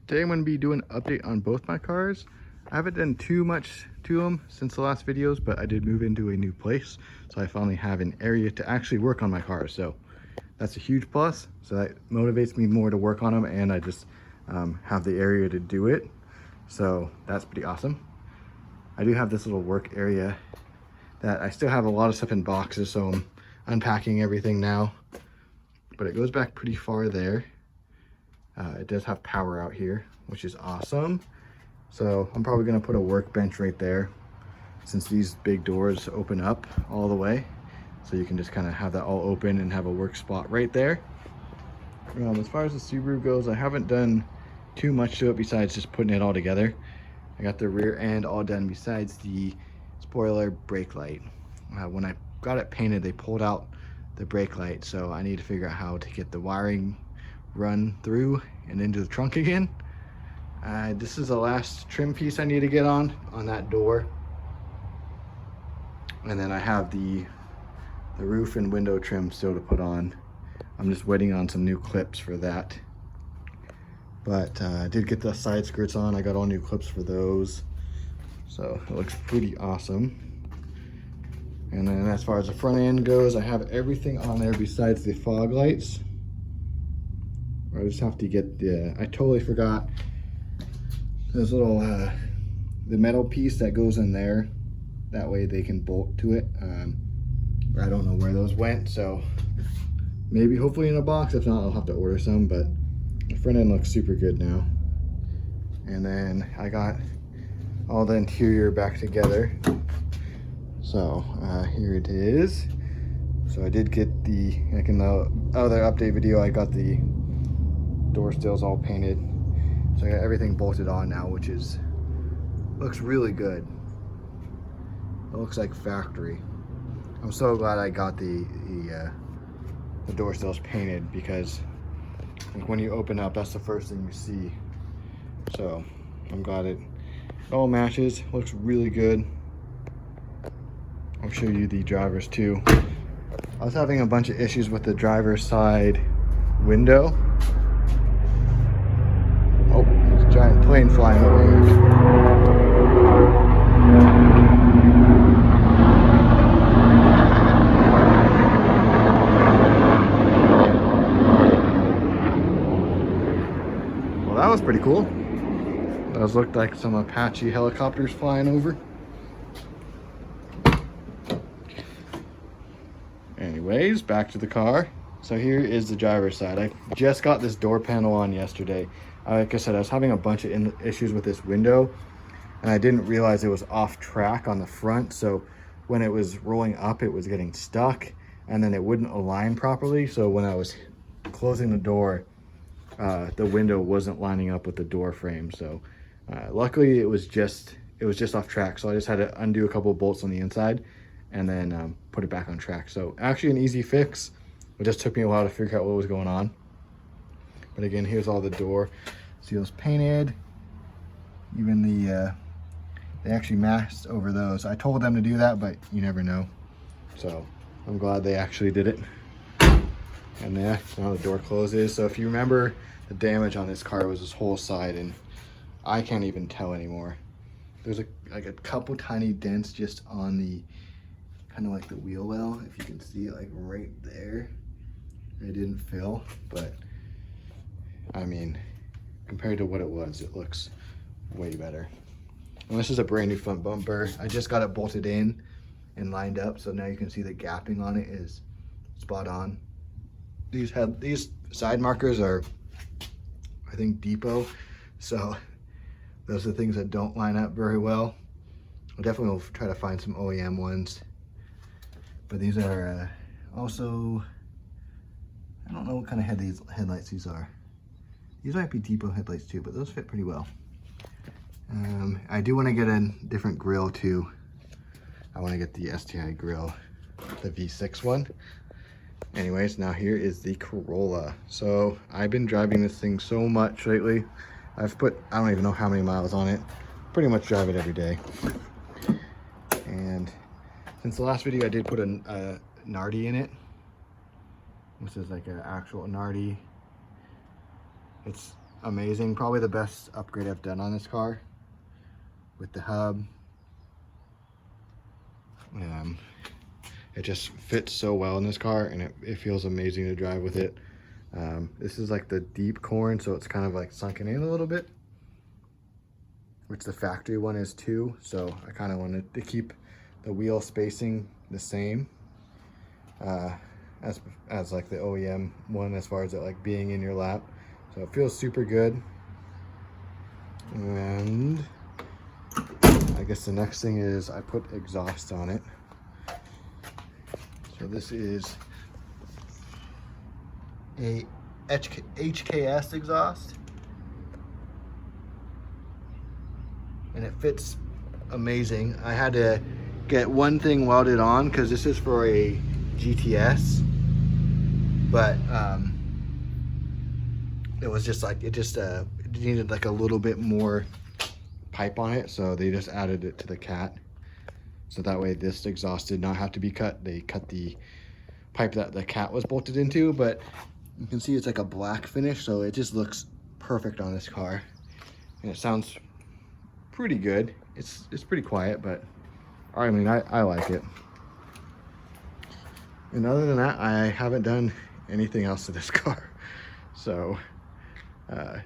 Today I'm going to be doing an update on both my cars. I haven't done too much to them since the last videos, but I did move into a new place, so I finally have an area to actually work on my cars. So that's a huge plus. So that motivates me more to work on them, and I just have the area to do it. So that's pretty awesome. I do have this little work area that I still have a lot of stuff in boxes, so I'm unpacking everything now. But it goes back pretty far there. It does have power out here, which is awesome. So I'm probably gonna put a workbench right there, since these big doors open up all the way. So you can just kind of have that all open and have a work spot right there. As far as the Subaru goes, I haven't done too much to it besides just putting it all together. I got the rear end all done besides the spoiler brake light. When I got it painted, they pulled out the brake light, so I need to figure out how to get the wiring run through and into the trunk again. This is the last trim piece I need to get on that door. And then I have the roof and window trim still to put on. I'm just waiting on some new clips for that. But I did get the side skirts on. I got all new clips for those. So it looks pretty awesome. And then as far as the front end goes, I have everything on there besides the fog lights. I just have to get I totally forgot this little, the metal piece that goes in there. That way they can bolt to it. I don't know where those went, so maybe hopefully in a box. If not, I'll have to order some, but the front end looks super good now. And then I got all the interior back together. So here it is. So I did get like in the other update video, I got the door stills all painted. So I got everything bolted on now, which looks really good. It looks like factory. I'm so glad I got the door stills painted, because like when you open up, that's the first thing you see. So I'm glad it all matches. Looks really good. I'll show you the drivers too. I was having a bunch of issues with the driver's side window. Oh, there's a giant plane flying over. Well, that was pretty cool. Those looked like some Apache helicopters flying over. Anyways, back to the car. So here is the driver's side. I just got this door panel on yesterday. Like I said, I was having a bunch of issues with this window, and I didn't realize it was off track on the front. So when it was rolling up, it was getting stuck, and then it wouldn't align properly. So when I was closing the door, the window wasn't lining up with the door frame. So luckily it was just off track. So I just had to undo a couple of bolts on the inside and then put it back on track. So actually an easy fix. It just took me a while to figure out what was going on. But again, here's all the door seals painted. Even they actually masked over those. I told them to do that, but you never know. So I'm glad they actually did it. And yeah, now the door closes. So if you remember, the damage on this car was this whole side, and I can't even tell anymore. There's like a couple tiny dents just on the kind of like the wheel well, if you can see it, like right there. It didn't fill, but I mean, compared to what it was, it looks way better. And this is a brand new front bumper. I just got it bolted in and lined up, so now you can see the gapping on it is spot on. These side markers are, I think, Depot, so those are the things that don't line up very well. I definitely will try to find some OEM ones, but these are also, I don't know what kind of headlights these are. These might be Depot headlights too, but those fit pretty well. I do want to get a different grill too. I want to get the STI grill, the V6 one. Anyways, now here is the Corolla. So I've been driving this thing so much lately. I've put, I don't even know how many miles on it. Pretty much drive it every day. And since the last video, I did put a Nardi in it. This is like an actual Nardi. It's amazing. Probably the best upgrade I've done on this car with the hub. It just fits so well in this car, and it feels amazing to drive with it. This is like the deep corn, so it's kind of like sunken in a little bit, which the factory one is too. So I kind of wanted to keep the wheel spacing the same as like the OEM one, as far as it like being in your lap. So it feels super good. And I guess the next thing is I put exhaust on it. So this is a HKS exhaust, and it fits amazing. I had to get one thing welded on because this is for a GTS, but it was just like it needed like a little bit more pipe on it, so they just added it to the cat. So that way this exhaust did not have to be cut. They cut the pipe that the cat was bolted into, but you can see it's like a black finish, so it just looks perfect on this car. And it sounds pretty good. It's pretty quiet, but I mean, I like it. And other than that, I haven't done anything else to this car. So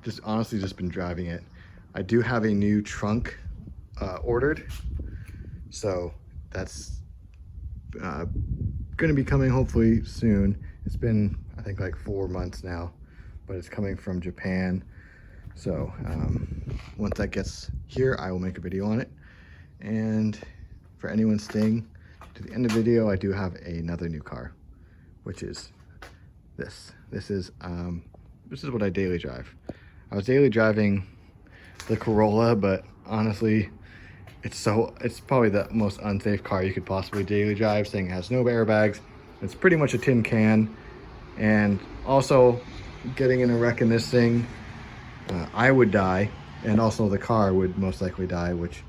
just honestly just been driving it. I do have a new trunk ordered. So that's going to be coming hopefully soon. It's been, I think, like 4 months now, but it's coming from Japan. So once that gets here, I will make a video on it. And for anyone staying to the end of the video, I do have another new car, which is this. This is what I daily drive. I was daily driving the Corolla, but honestly, it's probably the most unsafe car you could possibly daily drive, saying it has no airbags. It's pretty much a tin can. And also, getting in a wreck in this thing, I would die, and also the car would most likely die, which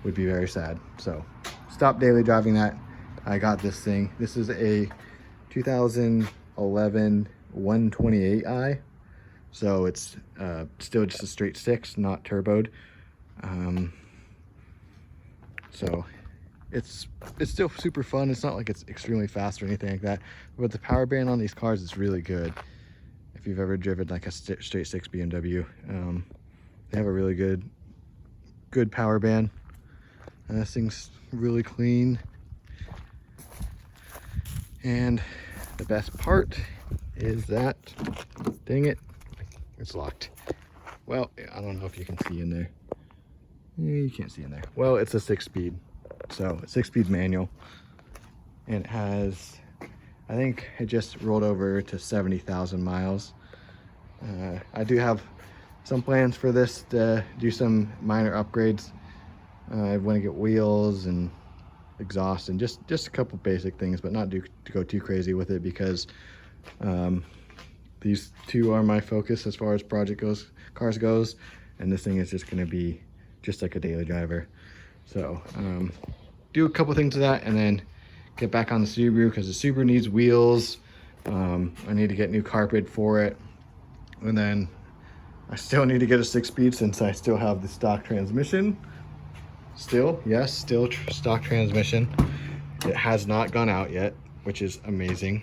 would be very sad. So stop daily driving that. I got this thing. This is a 2011 128i, so it's still just a straight 6, not turboed. So it's still super fun. It's not like it's extremely fast or anything like that, but the power band on these cars is really good. If you've ever driven like a straight 6 BMW, they have a really good power band, and this thing's really clean. And the best part is that, dang it, it's locked. Well, I don't know if you can see in there. You can't see in there. Well, it's a 6-speed, so a 6-speed manual, and it has, I think it just rolled over to 70,000 miles. I do have some plans for this to do some minor upgrades. I want to get wheels and exhaust and just a couple basic things, but not to go too crazy with it, because these two are my focus as far as cars goes, and this thing is just going to be just like a daily driver. So do a couple things to that, and then get back on the Subaru, because the Subaru needs wheels. I need to get new carpet for it, and then I still need to get a 6-speed, since I still have the stock transmission. Still stock transmission. It has not gone out yet, which is amazing.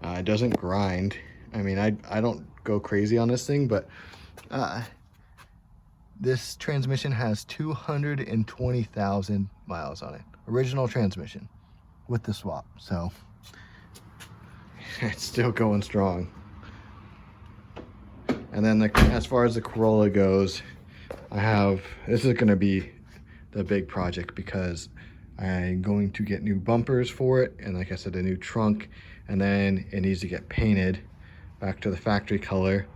It doesn't grind. I mean, I don't go crazy on this thing, but this transmission has 220,000 miles on it. Original transmission with the swap. So it's still going strong. And then as far as the Corolla goes, this is going to be the big project, because I'm going to get new bumpers for it, and like I said, a new trunk, and then it needs to get painted back to the factory color.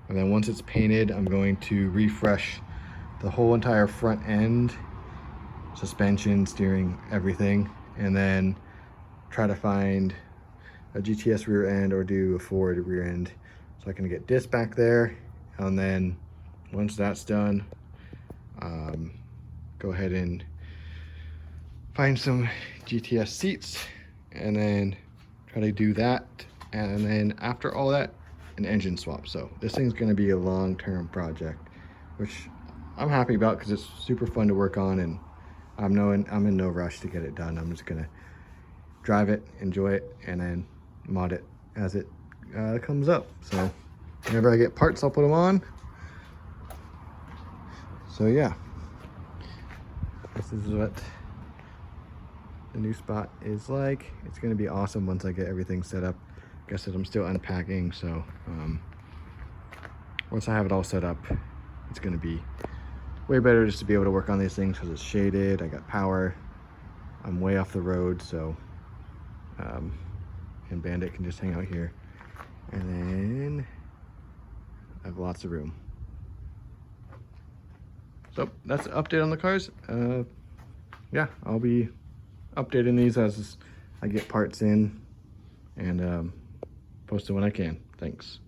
And then once it's painted, I'm going to refresh the whole entire front end, suspension, steering, everything, and then try to find a GTS rear end or do a Ford rear end, so I can get disc back there. And then once that's done, go ahead and find some GTS seats, and then try to do that. And then after all that an engine swap. So this thing's going to be a long-term project, which I'm happy about because it's super fun to work on, and I'm in no rush to get it done. I'm just gonna drive it, enjoy it, and then mod it as it comes up. So whenever I get parts, I'll put them on. So yeah, this is what the new spot is like. It's gonna be awesome once I get everything set up. Like I said, I'm still unpacking, so once I have it all set up, it's gonna be way better just to be able to work on these things because it's shaded. I got power. I'm way off the road, so and Bandit can just hang out here, and then I have lots of room. So that's an update on the cars. Yeah, I'll be updating these as I get parts in, and posting when I can. Thanks.